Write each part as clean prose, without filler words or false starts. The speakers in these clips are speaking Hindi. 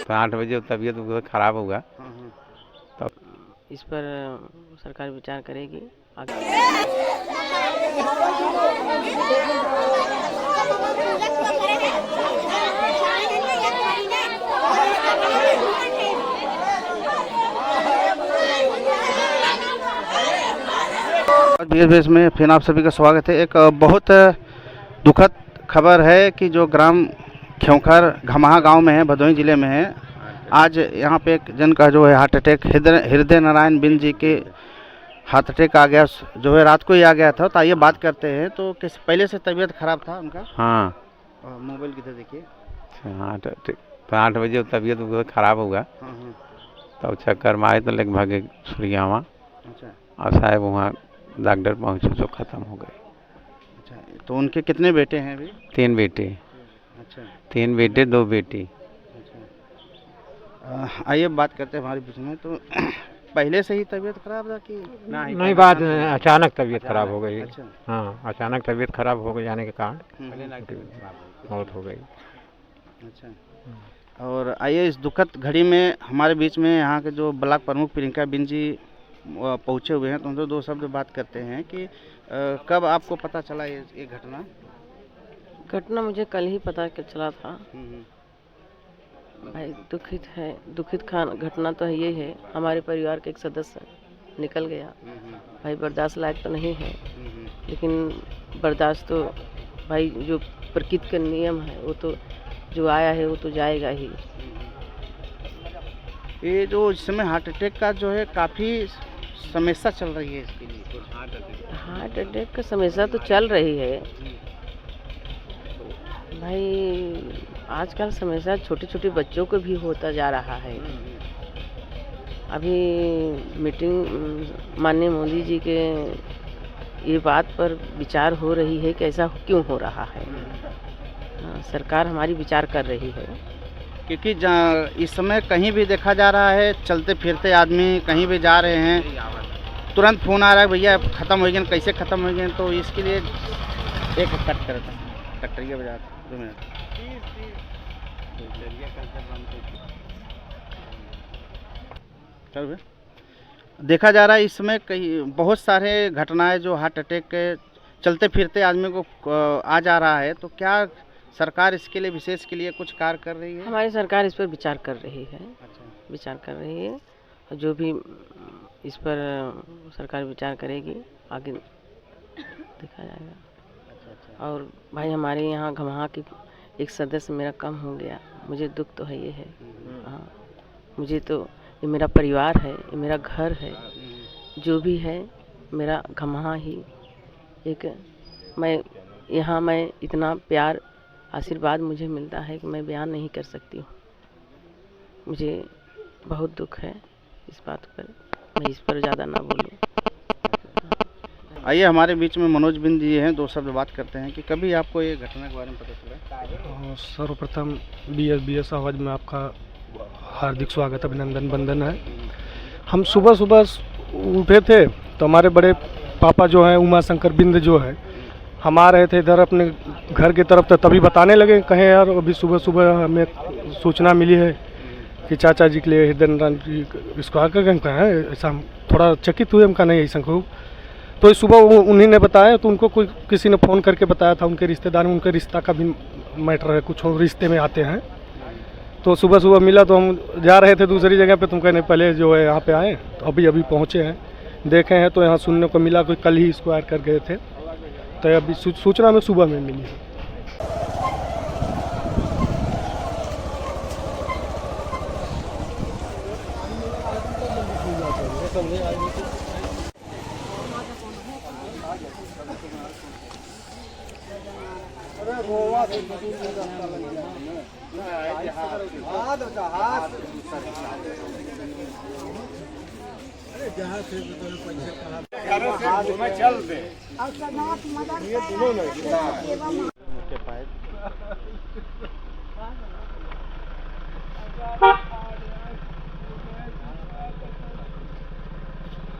तो 8 बजे तबीयत खराब होगा। तो इस पर सरकार विचार करेगी आगे। बीएस में फिर आप सभी का स्वागत है। एक बहुत दुखद खबर है कि जो ग्राम खेवखर घमाहा गांव में है, भदोही जिले में है। आज यहां पे एक जन का जो है हार्ट अटैक, हृदय नारायण बिंद जी के हार्ट अटैक आ गया, जो है रात को ही आ गया था। तो आइए बात करते हैं। तो किस पहले से तबीयत खराब था उनका? हाँ, मोबाइल किधर देखिए। हार्ट अटैक तो 8 बजे तबीयत खराब होगा। तो चक्कर में आए तो लगभग सूर्यावा। अच्छा, और साहब वहाँ डॉक्टर पहुँचे तो ख़त्म हो गए। अच्छा, तो उनके कितने बेटे हैं अभी? 3 बेटे। अच्छा, 3 बेटे 2 बेटी। अच्छा, आइए बात करते हैं हमारे बीच में। तो पहले से ही तबीयत खराब था कि नहीं, बात अचानक तबीयत खराब हो गई। अच्छा, हाँ, अचानक तबीयत खराब हो जाने के कारण मौत हो गई। अच्छा। और आइए इस दुखद घड़ी में हमारे बीच में यहाँ के जो ब्लॉक प्रमुख प्रियंका बिंद जी पहुँचे हुए हैं। तो हम दो शब्द बात करते हैं कि कब आपको पता चला ये घटना? मुझे कल ही पता चला था। भाई दुखित घटना तो ये है। हमारे परिवार के एक सदस्य निकल गया। भाई बर्दाश्त लायक तो नहीं है, लेकिन बर्दाश्त तो भाई जो प्रकृति का नियम है, वो तो जो आया है वो तो जाएगा ही। ये जो इस समय हार्ट अटैक का जो है काफ़ी समस्या चल रही है इसके लिए। हार्ट अटैक का समस्या तो चल रही है भाई। आजकल समस्या छोटे छोटे बच्चों को भी होता जा रहा है। अभी मीटिंग माननीय मोदी जी के ये बात पर विचार हो रही है कि ऐसा क्यों हो रहा है। सरकार हमारी विचार कर रही है, क्योंकि इस समय कहीं भी देखा जा रहा है, चलते फिरते आदमी कहीं भी जा रहे हैं, तुरंत फ़ोन आ रहा है, भैया ख़त्म हो गए। कैसे ख़त्म हो गए? तो इसके लिए एक कट करता कटरिया बजा 2 मिनट। चल देखा जा रहा है इस समय कई बहुत सारे घटनाएं जो हार्ट अटैक के चलते फिरते आदमी को आ जा रहा है। तो क्या सरकार इसके लिए विशेष के लिए कुछ कार्य कर रही है? हमारी सरकार इस पर विचार कर रही है। अच्छा, विचार कर रही है। जो भी इस पर सरकार विचार करेगी आगे देखा जाएगा। अच्छा। और भाई हमारे यहाँ घमाहा की एक सदस्य मेरा कम हो गया। मुझे दुख तो है ये है। हाँ, मुझे तो ये मेरा परिवार है, ये मेरा घर है, जो भी है मेरा घमाहा ही एक। मैं इतना प्यार आशीर्वाद मुझे मिलता है कि मैं बयान नहीं कर सकती हूँ। मुझे बहुत दुख है इस बात पर। मैं इस पर ज़्यादा ना बोलूँ। आइए हमारे बीच में मनोज बिंद जी हैं, 2 शब्द बात करते हैं कि कभी आपको ये घटना के बारे में पता चला? सर्वप्रथम बीएस आवाज़ में आपका हार्दिक स्वागत, अभिनंदन, वंदन है। हम सुबह उठे थे तो हमारे बड़े पापा जो हैं उमा शंकर बिंद जो है, हम आ रहे थे इधर अपने घर की तरफ। तो तभी बताने लगे, कहें यार अभी सुबह हमें सूचना मिली है कि चाचा जी के लिए हृदय नारायण जी इसको आकर हम कहें ऐसा। हम थोड़ा चकित हुए, हम कहा नहीं ऐसा हो। तो सुबह उन्हीं ने बताया। तो उनको किसी ने फ़ोन करके बताया था, उनके रिश्तेदार में उनके रिश्ता का भी मैटर है, कुछ और रिश्ते में आते हैं। तो सुबह मिला तो हम जा रहे थे दूसरी जगह पे। तुम कहने पहले जो है यहाँ पे आए, तो अभी पहुँचे हैं, देखे हैं। तो यहाँ सुनने को मिला कि कल ही स्क्वायर कर गए थे। तो अभी सूचना में सुबह में मिली है।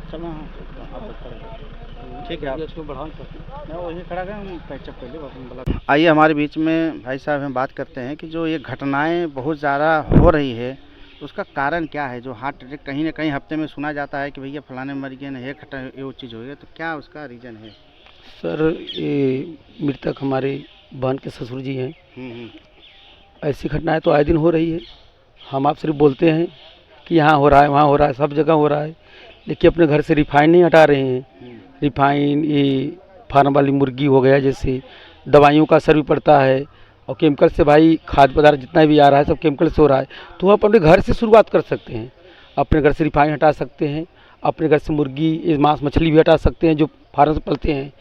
चलो ठीक है मैं वहीं खड़ा गया। आइए हमारे बीच में भाई साहब हम बात करते हैं कि जो ये घटनाएं बहुत ज़्यादा हो रही है तो उसका कारण क्या है। जो हार्ट अटैक कहीं ना कहीं हफ्ते में सुना जाता है कि भैया फलाने मर गए ना, ये घटना ये वो चीज़ हो गई, तो क्या उसका रीज़न है? सर ये मृतक हमारे बहन के ससुर जी हैं। ऐसी घटनाएं तो आए दिन हो रही है। हम आप सिर्फ बोलते हैं कि यहाँ हो रहा है वहाँ हो रहा है, सब जगह हो रहा है, लेकिन अपने घर से रिफाइन नहीं हटा रहे हैं। रिफाइन, ये फार्म वाली मुर्गी हो गया, जैसे दवाइयों का असर भी पड़ता है, और केमिकल से भाई खाद्य पदार्थ जितना भी आ रहा है सब केमिकल से हो रहा है। तो आप अपने घर से शुरुआत कर सकते हैं। अपने घर से रिफाइन हटा सकते हैं, अपने घर से मुर्गी, ये मांस मछली भी हटा सकते हैं जो फार्म से पलते हैं।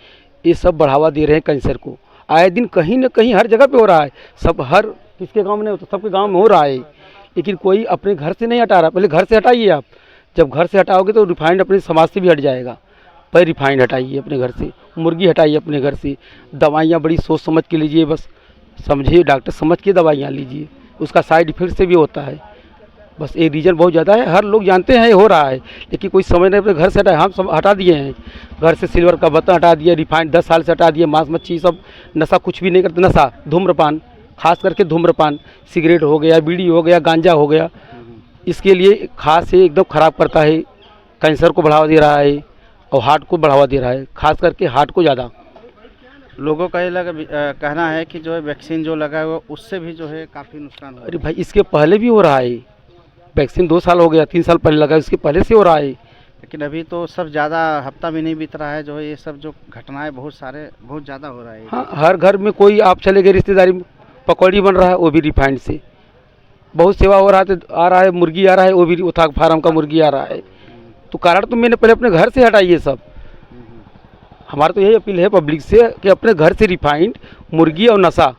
ये सब बढ़ावा दे रहे हैं कैंसर को। आए दिन कहीं ना कहीं हर जगह पे हो रहा है। सब हर किसके गांव में नहीं होता, सबके गांव में हो रहा है, लेकिन कोई अपने घर से नहीं हटा रहा। पहले घर से हटाइए आप, जब घर से हटाओगे तो रिफाइंड अपने समाज से भी हट जाएगा। पहले रिफाइंड हटाइए अपने घर से, मुर्गी हटाइए अपने घर से। दवाइयाँ बड़ी सोच समझ के लीजिए, बस समझिए, डॉक्टर समझ के दवाइयाँ लीजिए, उसका साइड इफेक्ट से भी होता है। बस ये रीज़न बहुत ज़्यादा है, हर लोग जानते हैं हो रहा है, लेकिन कोई समझ नहीं अपने घर से हटाए। हम सब हटा दिए हैं, घर से सिल्वर का बर्तन हटा दिए, रिफाइंड 10 साल से हटा दिए, मांस मच्छी सब, नशा कुछ भी नहीं करते। नशा धूम्रपान, खास करके धूम्रपान, सिगरेट हो गया, बीड़ी हो गया, गांजा हो गया, इसके लिए खास से एकदम ख़राब करता है, कैंसर को बढ़ावा दे रहा है और हार्ट को बढ़ावा दे रहा है, खास करके हार्ट को ज़्यादा। लोगों का ये कहना है कि जो है वैक्सीन जो लगा है वो उससे भी जो है काफ़ी नुकसान हो रहा है। अरे भाई इसके पहले भी हो रहा है, वैक्सीन 2 साल हो गया, 3 साल पहले लगा, इसके पहले से हो रहा है। लेकिन अभी तो सब ज़्यादा हफ्ता भी नहीं बीत रहा है, जो है ये सब जो घटनाएं बहुत ज़्यादा हो रहा है। हाँ, हर घर में कोई आप चले गए रिश्तेदारी में, पकौड़ी बन रहा है वो भी रिफाइंड से। बहुत सेवा हो रहा है, तो आ रहा है मुर्गी आ रहा है, वो भी उथा फार्म का मुर्गी आ रहा है। तो कारण तो मैंने पहले अपने घर से हटाइए सब। हमारा तो यही अपील है पब्लिक से कि अपने घर से रिफाइंड, मुर्गी और नशा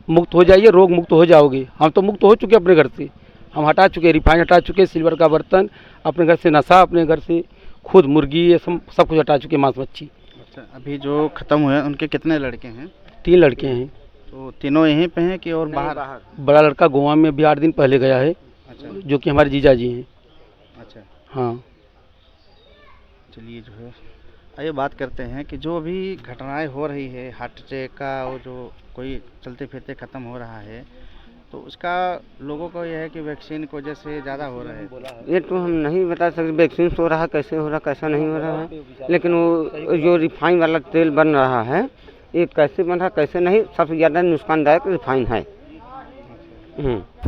मुक्त हो जाइए, रोग मुक्त हो जाओगे। हम तो मुक्त हो चुके अपने घर से, हम हटा चुके, रिफाइंड हटा चुके, सिल्वर का बर्तन, अपने घर से नशा, अपने घर से खुद मुर्गी, ये सब कुछ हटा चुके, मांस मच्छी। अच्छा, अभी जो ख़त्म हुए उनके कितने लड़के हैं? 3 लड़के हैं। तो तीनों यहीं पे हैं कि और बाहर? बड़ा लड़का गोवा में अभी 8 दिन पहले गया है। अच्छा, जो कि हमारे जीजा जी हैं। अच्छा, हाँ। चलिए जो है आइए बात करते हैं कि जो अभी घटनाएं हो रही है हार्ट अटैक का, और जो कोई चलते फिरते ख़त्म हो रहा है, तो उसका लोगों को यह है कि वैक्सीन की वजह से ज़्यादा हो रहा है। ये तो हम नहीं बता सकते वैक्सीन से हो रहा है, कैसे हो रहा है, कैसा नहीं हो रहा है, लेकिन वो जो रिफाइन वाला तेल बन रहा है, ये कैसे बन रहा है कैसे नहीं, सबसे ज़्यादा नुकसानदायक रिफाइन है।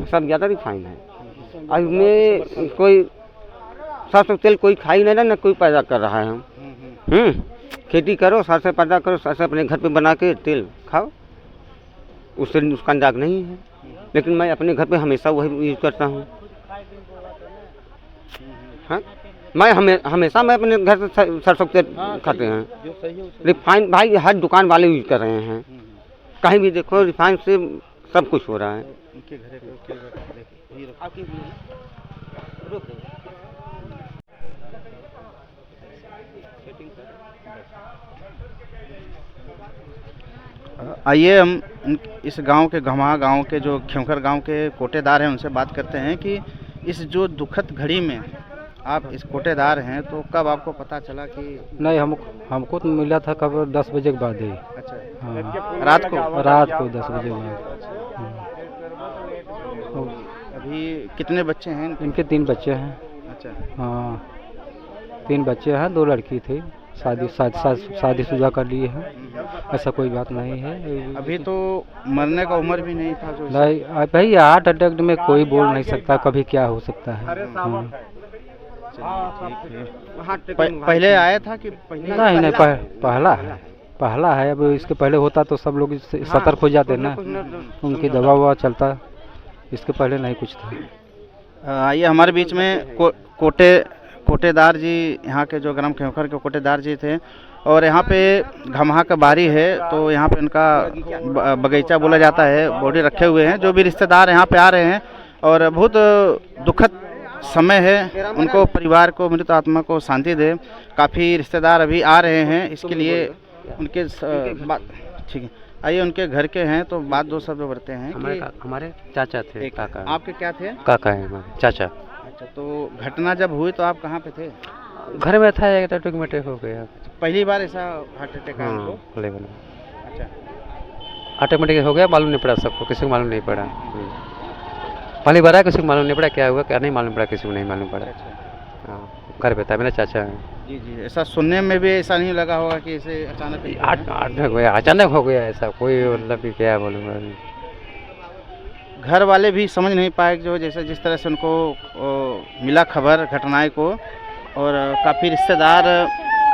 सब ज़्यादा रिफाइन है। अब में कोई सरसों तेल कोई खा ही नहीं रहा, ना कोई पैदा कर रहा है। हम खेती करो, सरसों पैदा करो, सरसों अपने घर पे बना के तेल खाओ, उससे नुकसानदायक नहीं है। लेकिन मैं अपने घर पे हमेशा वही यूज करता हूँ। हाँ, मैं हमेशा मैं अपने घर से सरसों तेल खाते हैं। रिफाइन भाई हर दुकान वाले यूज कर रहे हैं, कहीं भी देखो रिफाइन से सब कुछ हो रहा है। आइए हम इस गांव के घमा गांव के जो खेमखर गांव के कोटेदार हैं उनसे बात करते हैं कि इस जो दुखद घड़ी में आप इस कोटेदार हैं, तो कब आपको पता चला कि? नहीं, हमको तो मिला था कब 10 बजे के बाद ही। अच्छा, हाँ, रात को 10 बजे के बाद। अभी कितने बच्चे हैं इनके 3 बच्चे हैं। अच्छा, हाँ, 3 बच्चे हैं, 2 लड़की थी, शादीशुदा कर लिए हैं, ऐसा कोई बात नहीं है। अभी तो मरने का उम्र भी नहीं था जो? नहीं भाई, हार्ट अटैक में कोई बोल नहीं सकता कभी क्या हो सकता है। पहले आया था कि पहले? नहीं, पहला है। अब इसके पहले होता तो सब लोग सतर्क हो जाते ना, उनकी दवा ववा चलता, इसके पहले नहीं कुछ था। आइए हमारे बीच में कोटेदार जी, यहाँ के जो ग्राम खेमखर के कोटेदार जी थे, और यहाँ पे घमहा का बारी है, तो यहाँ पे उनका बगीचा बोला जाता है, बॉडी रखे हुए हैं। जो भी रिश्तेदार यहाँ पे आ रहे हैं, और बहुत दुखद समय है, उनको परिवार को, मृत आत्मा को शांति दे। काफ़ी रिश्तेदार अभी आ रहे हैं, इसके लिए उनके बात ठीक है। आइए उनके घर के हैं तो बात 2 शब्द बढ़ते हैं। हमारे चाचा थे, काका। आपके क्या थे? काका है हमारे चाचा। अच्छा, तो घटना जब हुई तो आप कहाँ पे थे? घर में था, एक टूक मटे हो गया। पहली बार ऐसा हार्ट अटैक आया हाँ उनको? खुले बोले अच्छा। ऑटोमेटिक हो गया, मालूम नहीं पड़ा सबको, किसी को मालूम नहीं पड़ा। पहली बार आया, किसी को मालूम नहीं पड़ा क्या हुआ क्या नहीं मालूम पड़ा, किसी को नहीं मालूम पड़ा। अच्छा। हाँ घर पे था, मेरा चाचा है। जी जी, ऐसा सुनने में भी ऐसा नहीं लगा होगा कि ऐसे अचानक हो गया ऐसा, कोई मतलब कि क्या बोलूँगा। घर वाले भी समझ नहीं पाए जो जैसे जिस तरह से उनको मिला खबर घटनाएं को, और काफ़ी रिश्तेदार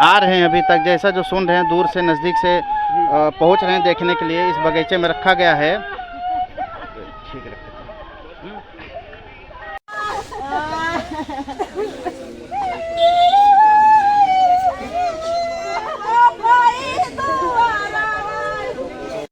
आ रहे हैं अभी तक, जैसा जो सुन रहे हैं दूर से नज़दीक से पहुंच रहे हैं देखने के लिए। इस बगीचे में रखा गया है। ठीक है।